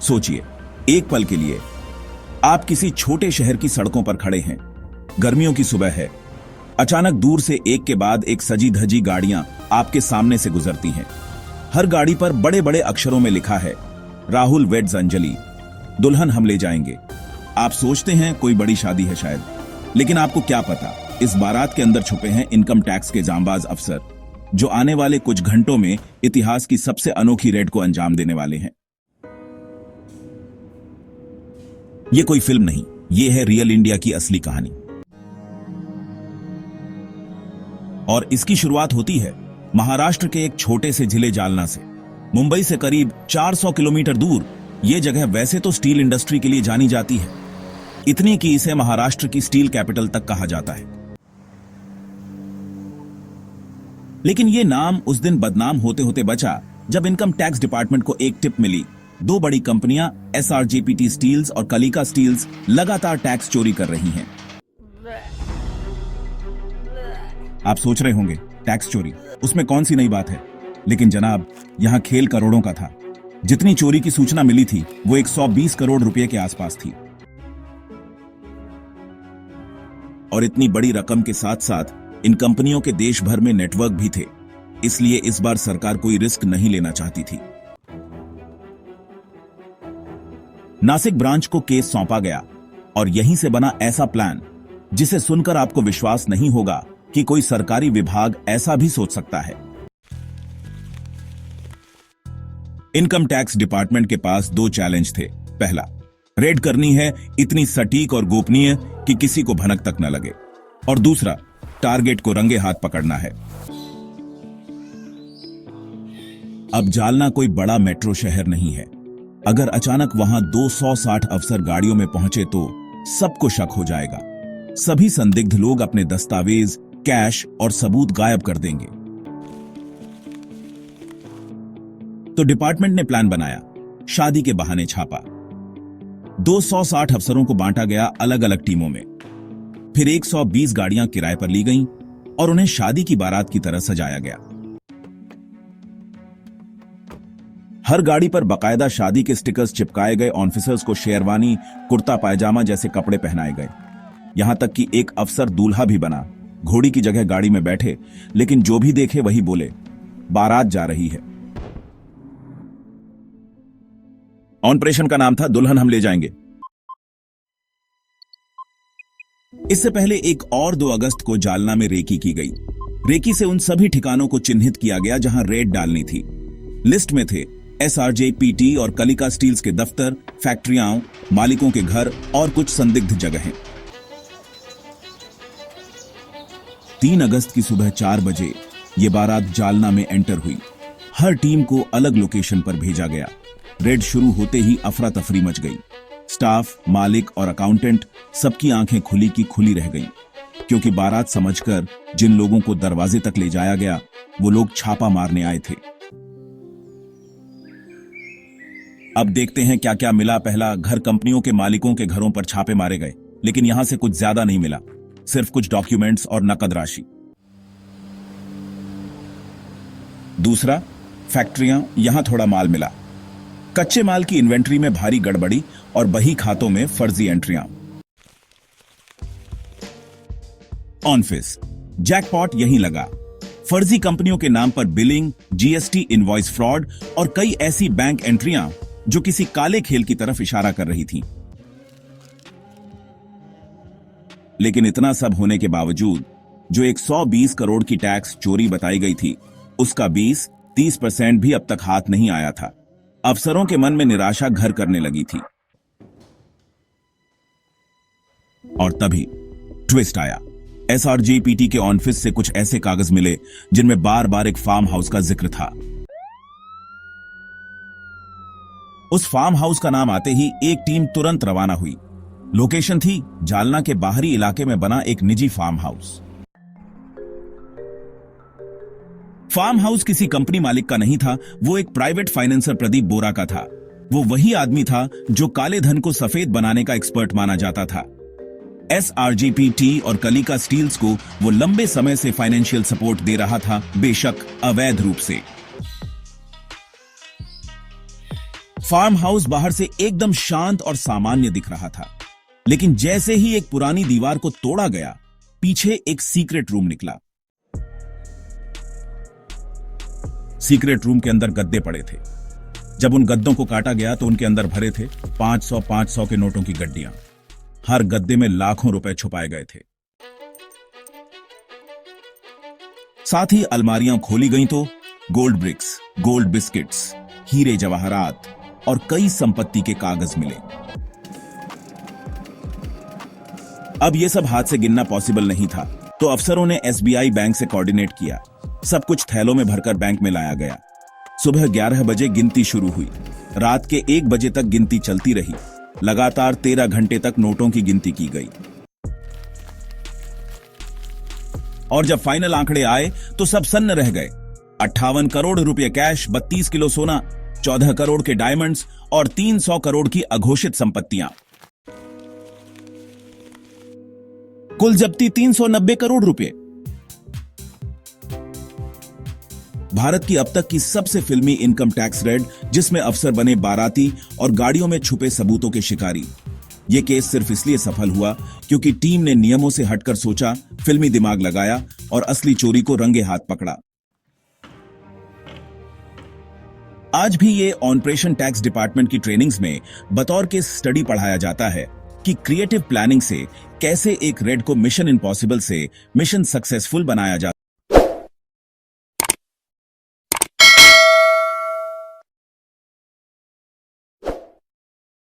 सोचिए, एक पल के लिए आप किसी छोटे शहर की सड़कों पर खड़े हैं। गर्मियों की सुबह है। अचानक दूर से एक के बाद एक सजी धजी गाड़ियां आपके सामने से गुजरती हैं। हर गाड़ी पर बड़े बड़े अक्षरों में लिखा है, राहुल वेड्स अंजलि, दुल्हन हम ले जाएंगे। आप सोचते हैं कोई बड़ी शादी है शायद, लेकिन आपको क्या पता, इस बारात के अंदर छुपे हैं इनकम टैक्स के जांबाज अफसर, जो आने वाले कुछ घंटों में इतिहास की सबसे अनोखी रेड को अंजाम देने वाले हैं। यह कोई फिल्म नहीं, यह है रियल इंडिया की असली कहानी। और इसकी शुरुआत होती है महाराष्ट्र के एक छोटे से जिले जालना से। मुंबई से करीब 400 किलोमीटर दूर यह जगह वैसे तो स्टील इंडस्ट्री के लिए जानी जाती है, इतनी कि इसे महाराष्ट्र की स्टील कैपिटल तक कहा जाता है। लेकिन यह नाम उस दिन बदनाम होते होते बचा जब इनकम टैक्स डिपार्टमेंट को एक टिप मिली। दो बड़ी कंपनियां SRJPT स्टील्स और कलिका स्टील्स लगातार टैक्स चोरी कर रही हैं। आप सोच रहे होंगे, टैक्स चोरी, उसमें कौन सी नई बात है? लेकिन जनाब, यहां खेल करोड़ों का था। जितनी चोरी की सूचना मिली थी वो 120 करोड़ रुपए के आसपास थी। और इतनी बड़ी रकम के साथ साथ इन कंपनियों के देश भर में नेटवर्क भी थे, इसलिए इस बार सरकार कोई रिस्क नहीं लेना चाहती थी। नासिक ब्रांच को केस सौंपा गया और यहीं से बना ऐसा प्लान जिसे सुनकर आपको विश्वास नहीं होगा कि कोई सरकारी विभाग ऐसा भी सोच सकता है। इनकम टैक्स डिपार्टमेंट के पास दो चैलेंज थे। पहला, रेड करनी है इतनी सटीक और गोपनीय कि किसी को भनक तक न लगे, और दूसरा, टारगेट को रंगे हाथ पकड़ना है। अब जालना कोई बड़ा मेट्रो शहर नहीं है। अगर अचानक वहां 260 अफसर गाड़ियों में पहुंचे तो सबको शक हो जाएगा। सभी संदिग्ध लोग अपने दस्तावेज, कैश और सबूत गायब कर देंगे। तो डिपार्टमेंट ने प्लान बनाया, शादी के बहाने छापा। 260 अफसरों को बांटा गया अलग अलग टीमों में। फिर 120 गाड़ियां किराए पर ली गईं और उन्हें शादी की बारात की तरह सजाया गया। हर गाड़ी पर बकायदा शादी के स्टिकर्स चिपकाए गए। ऑफिसर्स को शेरवानी, कुर्ता पायजामा जैसे कपड़े पहनाए गए। यहां तक कि एक अफसर दूल्हा भी बना। घोड़ी की जगह गाड़ी में बैठे, लेकिन जो भी देखे वही बोले, बारात जा रही है। ऑपरेशन का नाम था दुल्हन हम ले जाएंगे। इससे पहले एक और 2 अगस्त को जालना में रेकी की गई। रेकी से उन सभी ठिकानों को चिन्हित किया गया जहां रेड डालनी थी। लिस्ट में थे SRJPT और कलिका स्टील्स के दफ्तर, फैक्ट्रियां, मालिकों के घर और कुछ संदिग्ध जगहें। 3 अगस्त की सुबह 4 बजे ये बारात जालना में एंटर हुई। हर टीम को अलग लोकेशन पर भेजा गया। रेड शुरू होते ही अफरा तफरी मच गई। स्टाफ, मालिक और अकाउंटेंट सबकी आंखें खुली की खुली रह गईं, क्योंकि बारात समझकर जिन लोगों को दरवाजे तक ले जाया गया वो लोग छापा मारने आए थे। अब देखते हैं क्या क्या मिला। पहला, घर कंपनियों के मालिकों के घरों पर छापे मारे गए, लेकिन यहां से कुछ ज्यादा नहीं मिला, सिर्फ कुछ डॉक्यूमेंट्स और नकद राशि। दूसरा, फैक्ट्रियां, यहां थोड़ा माल मिला। कच्चे माल की इन्वेंट्री में भारी गड़बड़ी और बही खातों में फर्जी एंट्रियां। ऑनफिस, जैकपॉट यहीं लगा। फर्जी कंपनियों के नाम पर बिलिंग, GST इनवॉइस फ्रॉड और कई ऐसी बैंक एंट्रियां जो किसी काले खेल की तरफ इशारा कर रही थीं। लेकिन इतना सब होने के बावजूद जो 120 करोड़ की टैक्स चोरी बताई गई थी, उसका 20-30% भी अब तक हाथ नहीं आया था। अफसरों के मन में निराशा घर करने लगी थी। और तभी ट्विस्ट आया। SRJPT के ऑफिस से कुछ ऐसे कागज मिले जिनमें बार बार एक फार्म हाउस का जिक्र था। उस फार्म हाउस का नाम आते ही एक टीम तुरंत रवाना हुई। लोकेशन थी जालना के बाहरी इलाके में बना एक निजी फार्म हाउस। फार्म हाउस किसी कंपनी मालिक का नहीं था, वो एक प्राइवेट फाइनेंसर प्रदीप बोरा का था। वो वही आदमी था जो काले धन को सफेद बनाने का एक्सपर्ट माना जाता था। SRJPT और कलिका स्टील्स को वो लंबे समय से फाइनेंशियल सपोर्ट दे रहा था, बेशक अवैध रूप से। फार्म हाउस बाहर से एकदम शांत और सामान्य दिख रहा था, लेकिन जैसे ही एक पुरानी दीवार को तोड़ा गया, पीछे एक सीक्रेट रूम निकला। सीक्रेट रूम के अंदर गद्दे पड़े थे। जब उन गद्दों को काटा गया तो उनके अंदर भरे थे 500 के नोटों की गड्डियां। हर गद्दे में लाखों रुपए छुपाए गए थे। साथ ही अलमारियां खोली गईं तो गोल्ड ब्रिक्स, गोल्ड बिस्किट्स, हीरे जवाहरात और कई संपत्ति के कागज मिले। अब यह सब हाथ से गिनना पॉसिबल नहीं था, तो अफसरों ने एसबीआई बैंक से कोऑर्डिनेट किया। सब कुछ थैलों में भरकर बैंक में लाया गया। सुबह 11 बजे गिनती शुरू हुई। रात के 1 बजे तक गिनती चलती रही। लगातार 13 घंटे तक नोटों की गिनती की गई। और जब फाइनल आंकड़े आए तो सब सन्न रह गए। 58 करोड़ रुपए कैश, 32 किलो सोना, 14 करोड़ के डायमंड्स और 300 करोड़ की अघोषित संपत्तियां। कुल जब्ती 390 करोड़ रुपए। भारत की अब तक की सबसे फिल्मी इनकम टैक्स रेड, जिसमें अफसर बने बाराती और गाड़ियों में छुपे सबूतों के शिकारी। यह केस सिर्फ इसलिए सफल हुआ क्योंकि टीम ने नियमों से हटकर सोचा, फिल्मी दिमाग लगाया और असली चोरी को रंगे हाथ पकड़ा। आज भी ये ऑपरेशन टैक्स डिपार्टमेंट की ट्रेनिंग्स में बतौर के स्टडी पढ़ाया जाता है कि क्रिएटिव प्लानिंग से कैसे एक रेड को मिशन इम्पॉसिबल से मिशन सक्सेसफुल बनाया जा